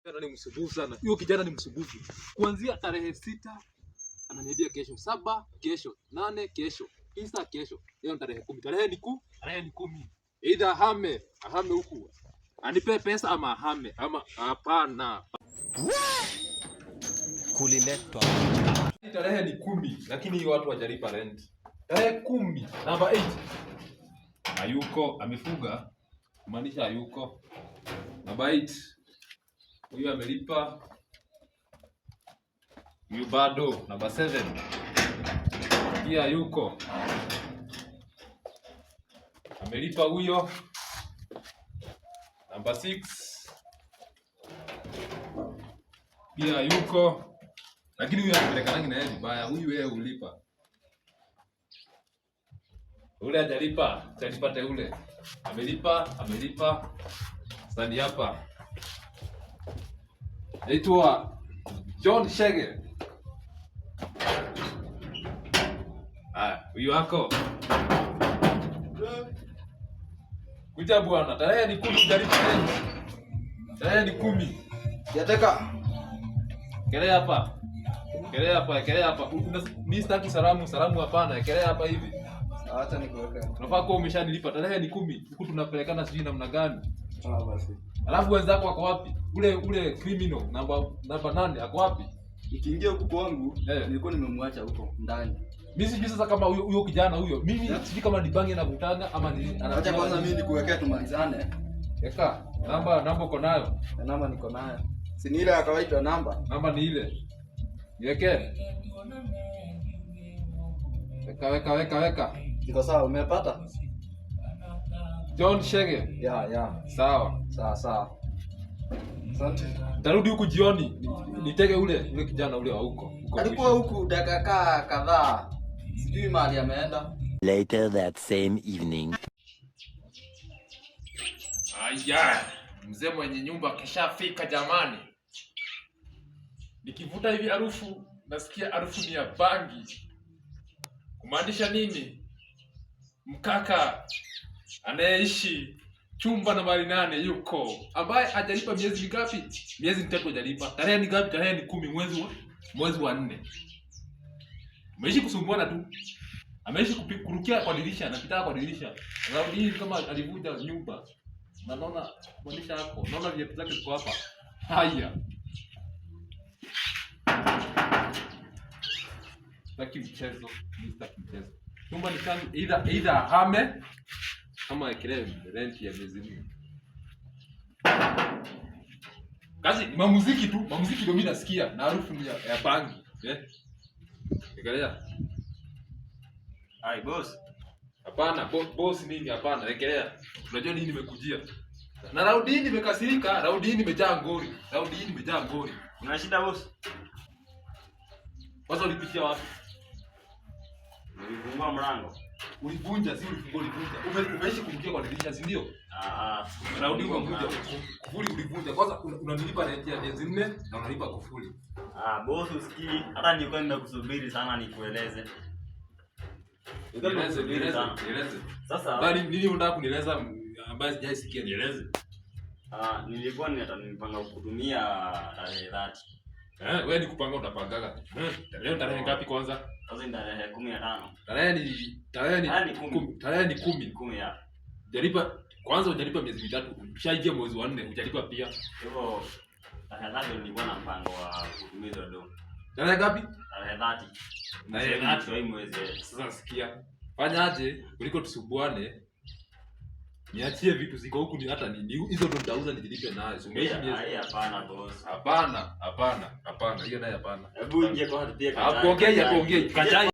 Kijana ni msumbufu sana. Huyo kijana ni msumbufu. Kuanzia tarehe 6 ananiambia kesho, 7 kesho, 8 kesho, 9 kesho. Leo tarehe 10. Tarehe ni 10. Either ahame huku. Anipe pesa ama ahame ama hapana. Kuliletwa. Tarehe ni 10 lakini watu hawajalipa rent. Tarehe 10 number 8. Hayuko, amefuga. Kumaanisha hayuko. Number 8. Huyu amelipa. Huyu bado. Number 7. Pia yuko. Amelipa huyo. Number 6. Pia yuko. Lakini huyu anapelekana na yeye vibaya. Huyu yeye ulipa. Ule hajalipa, atalipate ule. Amelipa. Sasa hapa. Naitwa John Shege. Huyu wako. Kuja bwana, tarehe ni 10 hujalipa rent. Tarehe ni 10. Yataka. Kelea hapa. Mimi sitaki salamu hapana. Kelea hapa hivi. Acha nikuweka. Unafaa kuwa umeshanilipa. Tarehe ni 10. Huku tunapelekana sijui namna gani. Basi. Alafu wenzako wako wapi? Ule criminal namba 8 ako wapi? Nikiingia huko kwangu, nilikuwa nimemwacha huko ndani. Mimi sijui sasa kama huyo kijana huyo. Mimi sijui kama ni bangi anavutanga ama ni acha kwanza mimi nikuwekea tumalizane. Weka. Namba uko nayo? Namba niko nayo. Si ni ile ya kawaida namba? Namba ni ile. Niweke. Weka. Iko sawa, umepata? John Shege. Ya. Sawa. Asante. Tarudi huku jioni. Nitege ule kijana ule wa huko. Alikuwa huku dakika kadhaa. Sijui mahali ameenda. Later that same evening. Aya, mzee mwenye nyumba kishafika jamani. Nikivuta hivi harufu, nasikia harufu ni ya bangi. Kumaanisha nini? Mkaka anayeishi chumba nambari 8 yuko, ambaye hajalipa miezi mingapi? Miezi 3 hajalipa. Tarehe ni ngapi? Tarehe ni 10 mwezi wa 4. Ameishi kusumbuana tu. Ameishi kurukia kwa dirisha, anapita kwa dirisha. Raundi hii kama alivuja nyumba. Na naona mwanisha hapo. Naona viatu zake ziko hapa. Haya. Sitaki mchezo. Chumba ni kama either ahame ama ekele rent ya miezi 4. Kazi mamuziki ndio mimi nasikia na harufu ya bangi. Ekelea. Hai boss. Hapana, boss nini hapana, ekelea. Unajua nini nimekujia? Na raundi hii nimekasirika, raundi hii nimejaa ngori. Una shida boss? Kwanza ulipitia wapi? Nilifungua mlango. Ulivunja, si ulivunja. Umeishi kumkia kwa dirisha, si ndio? Raundi hii umekuja kufuli ulivunja. Kwanza unanilipa rent ya miezi 4 na unalipa kufuli. Boss usikii, hata nilikuwa nimekusubiri sana nikueleze. Nieleze. Sasa bali nini unataka kunieleza ambaye sijaisikia nieleze? Nilikuwa nimepanga kukutumia tarehe 30. Wewe ni kupanga utapangaga. Leo tarehe ngapi kwanza? Sasa ni tarehe 15. Tarehe ni 10. 10 ya. Hujalipa kwanza, hujalipa miezi 3. Ukishaingia mwezi wa 4 hujalipa pia. Hivyo tarehe 30 nilikuwa na mpango wa kutumia dogo. Tarehe ngapi? Tarehe 30. Tarehe 30 hii mwezi. Sasa sikia. Fanyaje kuliko tusubuane? Niachie vitu ziko huku ni hata ni hizo ndo nitauza nijilipe nayo. Umeishi miezi. Hapana boss. Hapana. Hiyo nayo hapana. Hebu ingia kwa hadi pia. Kuongea. Kachai.